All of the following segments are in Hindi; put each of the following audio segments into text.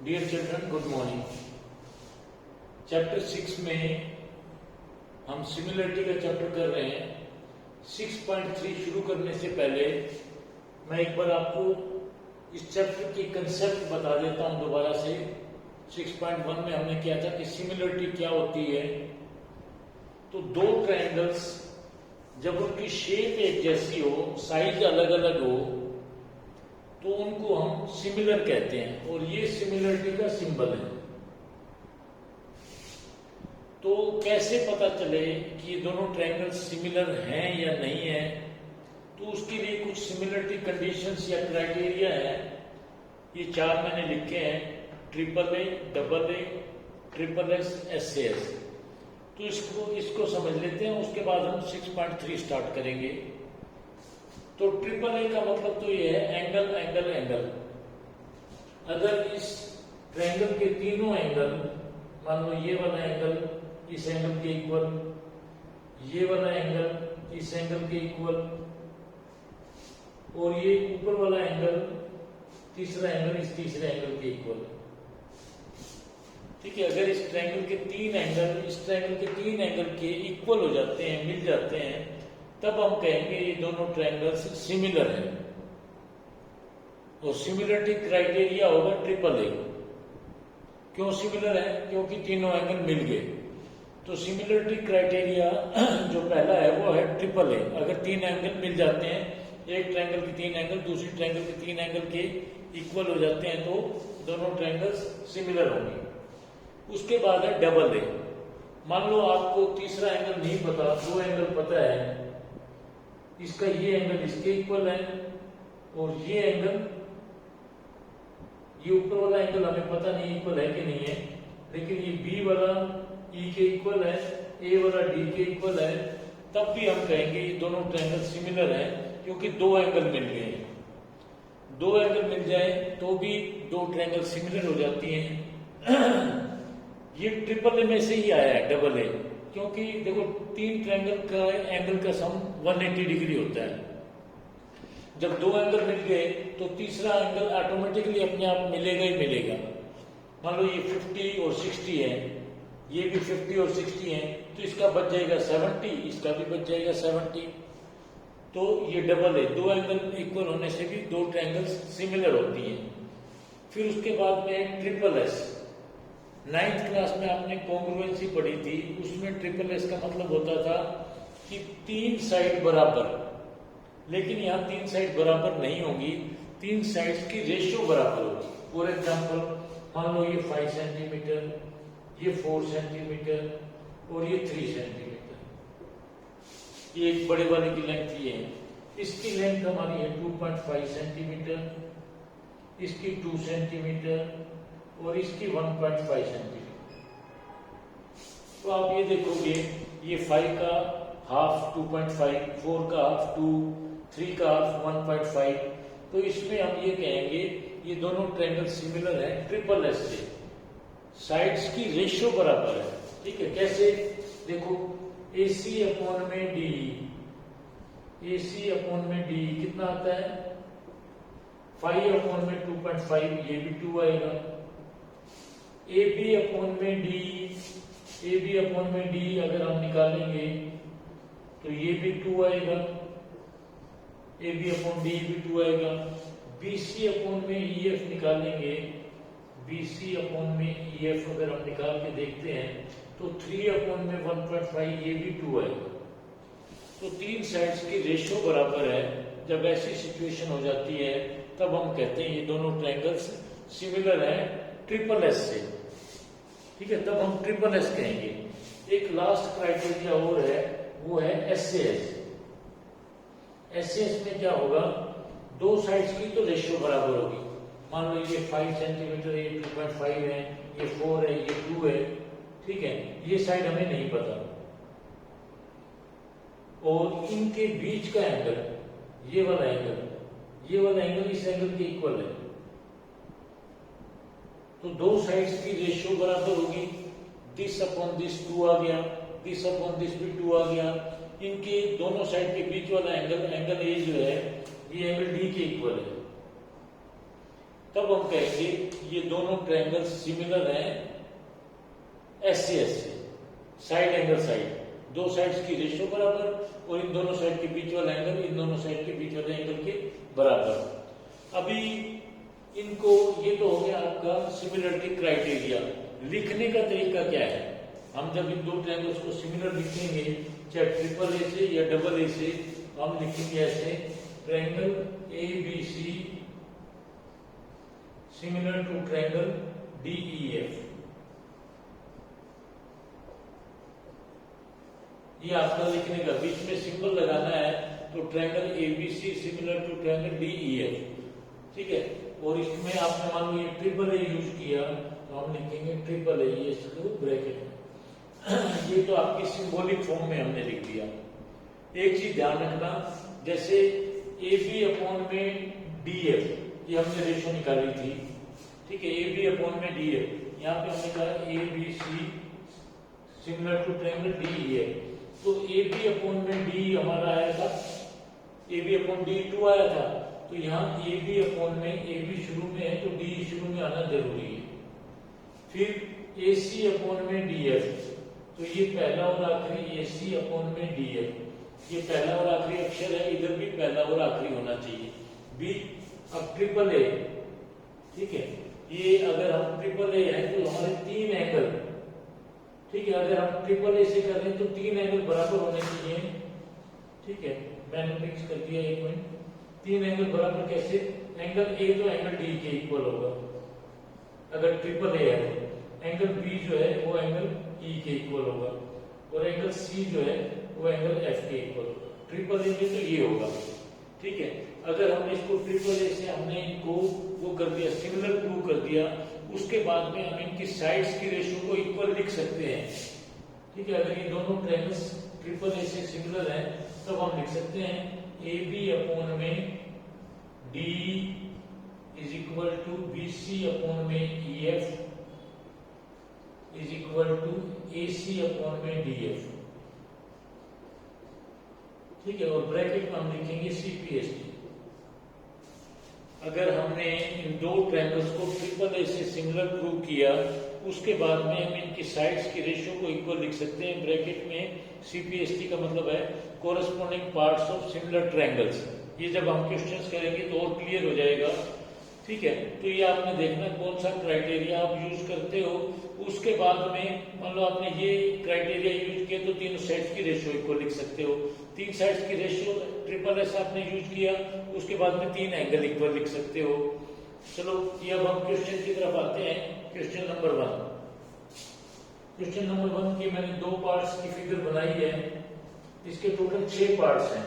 Dear children, good morning. Chapter 6 में हम सिमिलरिटी का चैप्टर कर रहे हैं। 6.3 शुरू करने से पहले मैं एक बार आपको इस चैप्टर की कंसेप्ट बता देता हूं दोबारा से। 6.1 में हमने किया था कि सिमिलरिटी क्या होती है। तो दो ट्रायंगल्स जब उनकी शेप एक जैसी हो, साइज अलग अलग हो, तो उनको हम सिमिलर कहते हैं और ये सिमिलरिटी का सिंबल है। तो कैसे पता चले कि ये दोनों ट्रायंगल सिमिलर हैं या नहीं है, तो उसके लिए कुछ सिमिलरिटी कंडीशंस या क्राइटेरिया है। ये चार मैंने लिखे हैं, triple A, double A, triple S, S A S. तो इसको समझ लेते हैं, उसके बाद हम 6.3 स्टार्ट करेंगे। तो ट्रिपल ए का मतलब तो ये है एंगल एंगल एंगल। अगर इस ट्रायंगल के तीनों एंगल, मान लो ये वाला एंगल इस एंगल के इक्वल, ये वाला एंगल इस एंगल के इक्वल, और ये ऊपर वाला एंगल, तीसरा एंगल इस तीसरे एंगल के इक्वल। ठीक है, अगर इस ट्रायंगल के तीन एंगल इस ट्रायंगल के तीन एंगल के इक्वल हो जाते हैं, मिल जाते हैं, तब हम कहेंगे ये दोनों ट्रायंगल्स सिमिलर हैं। और सिमिलरिटी क्राइटेरिया होगा ट्रिपल ए। क्यों सिमिलर है? क्योंकि तीनों एंगल मिल गए। तो सिमिलरिटी क्राइटेरिया जो पहला है वो है ट्रिपल ए। अगर तीन एंगल मिल जाते हैं, एक ट्रायंगल के तीन एंगल दूसरी ट्रायंगल के तीन एंगल के इक्वल हो जाते हैं, तो दोनों ट्रायंगल्स सिमिलर होंगे। उसके बाद है डबल ए। मान लो आपको तीसरा एंगल नहीं पता, दो एंगल पता है, इसका ये एंगल इसके इक्वल है और ये एंगल, ये ऊपर वाला एंगल हमें पता नहीं इक्वल है कि नहीं है, लेकिन ये बी वाला ई के इक्वल है, ए वाला डी के इक्वल है, तब भी हम कहेंगे ये दोनों ट्रायंगल सिमिलर है, क्योंकि दो एंगल मिल गए हैं। दो एंगल मिल जाए तो भी दो ट्रायंगल सिमिलर हो जाती हैं। ये ट्रिपल ए में से ही आया है डबल ए, क्योंकि देखो तीन ट्रायंगल का एंगल का सम 180 डिग्री होता है। जब दो एंगल मिल गए तो तीसरा एंगल ऑटोमेटिकली अपने आप मिलेगा ही मिलेगा। मान लो ये 50 और 60 है, ये भी 50 और 60 है, तो इसका बच जाएगा 70, इसका भी बच जाएगा 70। तो ये डबल है, दो एंगल इक्वल होने से भी दो ट्रायंगल्स सिमिलर होती हैं। फिर उसके बाद में ट्रिपल एस। 9th क्लास में आपने कॉन्ग्रुएंसी पढ़ी थी, उसमें ट्रिपल एस का मतलब होता था कि तीन साइड बराबर। लेकिन यहाँ तीन साइड बराबर नहीं होंगी, तीन साइड्स की रेशियो बराबर होगी। फॉर एग्जांपल मान लो ये 5 सेंटीमीटर, ये 4 सेंटीमीटर और ये 3 सेंटीमीटर। ये एक बड़े वाले की लेंथ ये है, इसकी लेंथ हमारी है 2.5 सेंटीमीटर, इसकी 2 सेंटीमीटर और इसकी 1.5 सेंटीमीटर। तो आप ये देखोगे, ये 5 का हाफ 2.5, 4 का हाफ 2, 3 का हाफ 1.5। तो इसमें हम ये कहेंगे ये दोनों ट्रायंगल सिमिलर है ट्रिपल एस से। साइड्स की रेशियो बराबर है। ठीक है, कैसे? देखो AC अपॉन में डी, AC अपॉन में डी कितना आता है? 5 अपॉन में 2.5, ये भी 2 आएगा। AB अपॉन में डी, AB अपॉन में डी अगर हम निकालेंगे तो ये भी 2 आएगा, AB अपॉन डी भी 2 आएगा। BC अपॉन में EF निकालेंगे, BC अपॉन में EF अगर हम निकाल के देखते हैं तो 3 अपॉन में 1.5, ये भी 2 आएगा। तो तीन साइड्स की रेशियो बराबर है। जब ऐसी सिचुएशन हो जाती है तब हम कहते हैं ये दोनों ट्रायंगल्स सिमिलर हैं ट्रिपल एस से। ठीक है, तब हम ट्रिपल एस कहेंगे। एक लास्ट क्राइटेरिया और है, वो है एसएएस। एसएएस में क्या होगा? दो साइड्स की तो रेशियो बराबर होगी। मान लो ये 5 सेंटीमीटर, ये 2.5 है, ये 4 है, ये 2 है। ठीक है, ये साइड हमें नहीं पता। और इनके बीच का एंगल, ये वाला एंगल, ये वाला एंगल इस एंगल के इक्वल है। तो दो साइड्स की रेशियो बराबर होगी। दिस अपॉन दिस 2 आ गया, दिस अपॉन दिस भी 2 आ गया। इनके दोनों साइड के बीच वाला एंगल, एंगल ए जो है, ये एंगल डी के इक्वल है। तब हम कहेंगे ये दोनों ट्रायंगल सिमिलर हैं एस से, साइड एंगल साइड, दो साइड्स की रेशियो बराबर और इन दोनों साइड के बीच वाला एंगल इन दोनों साइड के बीच वाले एंगल के बराबर। अभी इनको, ये तो हो गया आपका सिमिलरिटी क्राइटेरिया। लिखने का तरीका क्या है? हम जब इन दो ट्रायंगल्स को सिमिलर लिखेंगे, चाहे ट्रिपल ए से या डबल ए से, हम लिखेंगे ऐसे, triangle A B C similar to triangle D E F. ये आपका लिखने का, बीच में सिंबल लगाना है तो triangle A B C similar to triangle D E F, ठीक है। और इसमें आपने मान लो ये ट्रिपल ए यूज किया तो हम लिखेंगे ट्रिपल ए, ये इसको ब्रैकेट में। ये तो आपकी सिंबॉलिक फॉर्म में हमने लिख दिया। एक चीज ध्यान रखना, जैसे ए बी अपॉन में डी एफ, ये हमने रेशो निकाली थी, ठीक है, ए बी अपॉन में डी एफ, यहाँ पे हमने कहा A B C similar to triangle D E F. तो ए बी अपॉन में डी हमारा आया था, ए बी अपॉन डी 2 आया था, तो यहाँ ए बी अपॉन में, ए बी शुरू में है तो डी शुरू में आना जरूरी है। फिर ए सी अपॉन में डी एफ, तो ये पहला और आखिरी, ए सी अपॉन में डी एफ, ये पहला और आखिरी अक्षर है, इधर भी पहला और आखिरी होना चाहिए। बी, अब ट्रिपल ए, ठीक है, ये अगर हम ट्रिपल ए है तो हमारे 3 एंगल, ठीक है, अगर हम ट्रिपल ए से कर रहे हैं तो 3 एंगल बराबर होने चाहिए, ठीक है। मैंने फिक्स कर दिया 1 पॉइंट। 3 एंगल बराबर कैसे? एंगल ए तो एंगल डी के इक्वल होगा अगर ट्रिपल ए है, एंगल बी जो है वो एंगल ई के इक्वल होगा, और एंगल सी जो है वो एंगल एफ के इक्वल होगा। ट्रिपल ए में तो ये होगा, ठीक है। अगर हमने इसको ट्रिपल ए से हमने इनको वो कर दिया, सिमिलर प्रूव कर दिया, उसके बाद में हम इनकी साइड्स की रेशियो को इक्वल लिख सकते हैं, ठीक है। अगर ये दोनों ट्रायंगल्स ट्रिपल ए से सिमिलर हैं तब हम लिख सकते हैं ए बी अपॉन में D is equal to B C upon में E F is equal to A C upon में डी एफ, ठीक है। और ब्रैकेट में हम लिखेंगे सी पी एस टी। अगर हमने इन दो ट्रायंगल्स को ट्रिपल ए से सिमिलर प्रूव किया, उसके बाद में हम इनकी साइड्स की रेशियो को इक्वल लिख सकते हैं। ब्रैकेट में सीपीएसटी का मतलब है corresponding parts of similar triangles. ये जब हम क्वेश्चंस करेंगे तो और क्लियर हो जाएगा, ठीक है। तो ये आपने देखना कौन सा क्राइटेरिया आप यूज करते हो। उसके बाद में मान लो आपने ये क्राइटेरिया यूज किया तो तीनों साइड्स की रेशियो इक्वल लिख सकते हो। 3 साइड्स की रेशियो ट्रिपल एस आपने यूज किया, उसके बाद में 3 एंगल इक्वल लिख सकते हो। चलो ये अब हम क्वेश्चन की तरफ आते हैं। Question number 1। क्वेश्चन नंबर 1 की मैंने 2 पार्ट्स की फिगर बनाई है, इसके टोटल 6 पार्ट्स हैं।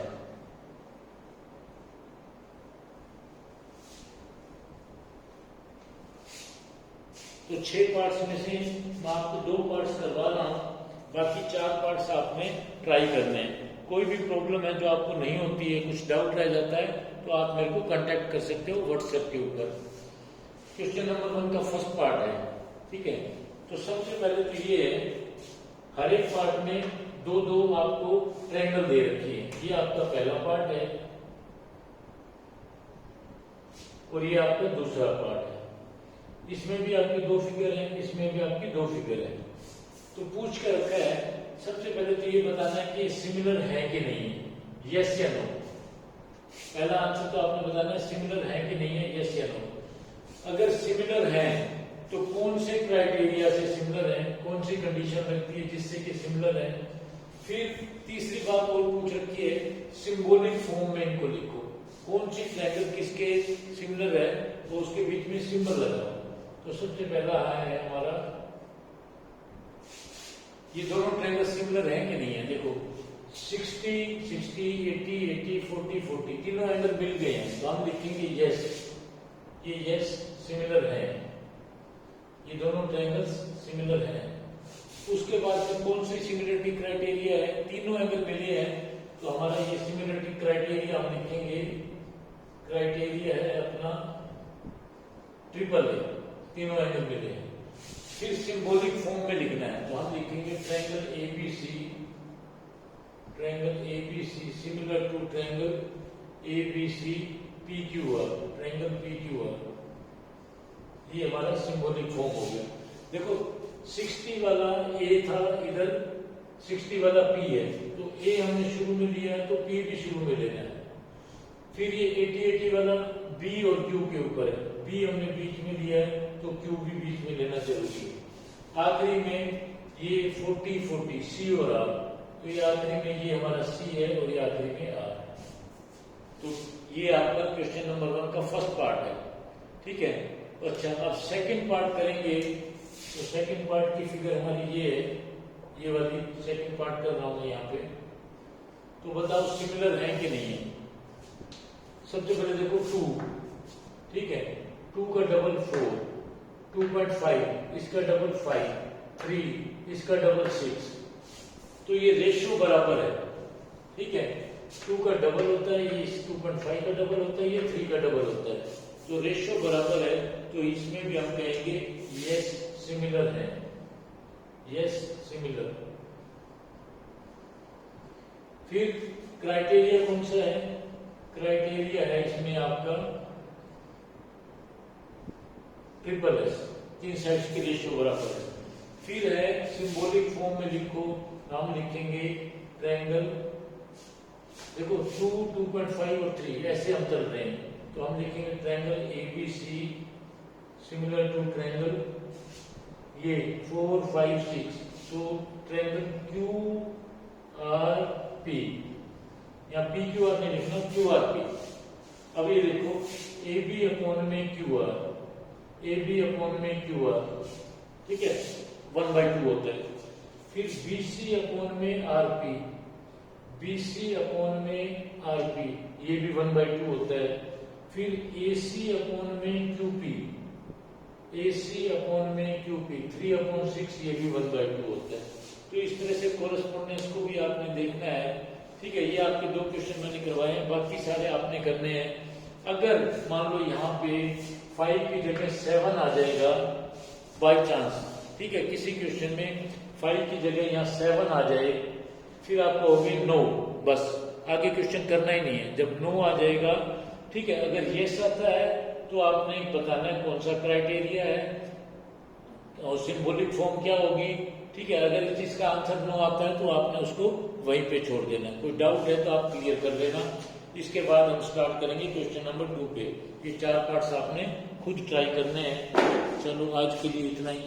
तो 6 पार्ट्स में से मैं आपको 2 पार्ट्स करवा रहा हूं, बाकी 4 पार्ट्स आपने ट्राई करने हैं। कोई भी प्रॉब्लम है जो आपको नहीं होती है, कुछ डाउट रह जाता है, तो आप मेरे को कांटेक्ट कर सकते हो व्हाट्सएप के ऊपर। क्वेश्चन नंबर 1 का फर्स्ट पार्ट है, ठीक है। तो सबसे पहले तो ये है, हर एक पार्ट में 2-2 आपको ट्रायंगल दे रखी है। ये आपका पहला पार्ट है और ये आपका दूसरा पार्ट है। इसमें भी आपकी 2 फिगर हैं, इसमें भी आपकी 2 फिगर हैं। तो पूछ कर रखा है, सबसे पहले तो ये बताना है कि सिमिलर है कि नहीं है, यस या नो। पहला आंसर तो आपने बताना है सिमिलर है कि नहीं है, यस या नो। अगर सिमिलर है तो कौन से क्राइटेरिया से सिमिलर है, कौन सी कंडीशन लगती है जिससे कि सिमिलर है। फिर तीसरी बात और पूछ रखी है, सिंबॉलिक फॉर्म में इनको लिखो, कौन सी ट्रायंगल किसके सिमिलर है तो उसके बीच में सिंबल लगाओ। तो सबसे पहला है हमारा, ये दोनों ट्रायंगल सिमिलर है कि नहीं है। देखो 60, 60, 80, 80, 40, 40 तीनों एंगल मिल गए हैं, तो हम लिखेंगे यस, ये यस सिमिलर है, ये दोनों ट्रायंगल्स सिमिलर हैं। उसके बाद से कौन सी सिमिलरिटी क्राइटेरिया है, तीनों एंगल मिले हैं, तो हमारा ये सिमिलरिटी क्राइटेरिया हम लिखेंगे, क्राइटेरिया है अपना ट्रिपल ए, तीनों एंगल मिले हैं। फिर सिंबॉलिक फॉर्म में लिखना है, तो हम लिखेंगे triangle ABC, triangle ABC similar to triangle ABC PQR, triangle PQR, ये हमारा सिंबॉलिक फॉर्म हो गया। देखो 60 वाला ए था, इधर 60 वाला पी है, तो ए हमने शुरू में लिया है तो पी भी शुरू में लेना है। फिर ये 80 वाला बी और क्यू के ऊपर है, बी हमने बीच में लिया है तो क्यू भी बीच में लेना जरूरी है। आखिरी में ये 40 सी और आर, तो ये आखिरी में ये हमारा सी है और ये आखिरी में आर है। तो ये आपका क्वेश्चन नंबर 1 का फर्स्ट पार्ट है, ठीक है। अच्छा, अब सेकंड पार्ट करेंगे, तो सेकंड पार्ट की फिगर हमारी ये है, ये वाली सेकंड पार्ट कर रहा हूं यहाँ पे। तो बताओ सिमिलर है कि नहीं है। सबसे पहले देखो 2, ठीक है, 2 का डबल 4, 2.5, इसका डबल 5, 3, इसका डबल 6, तो ये रेशियो बराबर है, ठीक है। 2 का डबल होता है, ये 2.5 का डबल होता है, ये 3 का डबल होता है, तो रेशियो बराबर है, तो इसमें भी हम कहेंगे यस सिमिलर है, यस सिमिलर। फिर क्राइटेरिया कौन सा है, क्राइटेरिया है इसमें आपका ट्रिपल एस, 3 साइड्स की रेशियो बराबर है। फिर है सिंबॉलिक फॉर्म में लिखो, नाम लिखेंगे ट्रायंगल। देखो 2, 2.5 और 3 ऐसे हम चल रहे हैं, तो हम लिखेंगे triangle ABC similar to triangle ये 4, 5, 6, तो ट्रायंगल QRP, या PQR नहीं लिखना, QRP। अब ये देखो AB अपॉन में QR, AB अपॉन में QR, ठीक है, 1/2 होता है। फिर BC अपॉन में RP, BC अपॉन में RP, ये भी 1/2 होता है। फिर AC अपॉन में QP, AC अपॉन में QP, 3/6, ये भी 1/2 होता है। तो इस तरह से कोरेस्पोंडेंस को भी आपने देखना है, ठीक है। ये आपके 2 क्वेश्चन मैंने करवाए हैं, बाकी सारे आपने करने हैं। अगर मान लो यहाँ पे 5 की जगह 7 आ जाएगा बाय चांस, ठीक है, किसी क्वेश्चन में 5 की जगह यहाँ 7 आ जाए, फिर आप कहोगे नो, बस आगे क्वेश्चन करना ही नहीं है। जब नो आ जाएगा, ठीक है, अगर यस आता है तो आपने बताना है कौन सा क्राइटेरिया है और सिंबॉलिक फॉर्म क्या होगी, ठीक है। अगर इस चीज का आंसर नो आता है तो आपने उसको वहीं पे छोड़ देना। कोई डाउट है तो आप क्लियर कर लेना। इसके बाद हम स्टार्ट करेंगे क्वेश्चन नंबर 2 पे। ये 4 पार्ट्स आपने खुद ट्राई करने हैं। चलो आज के लिए इतना ही।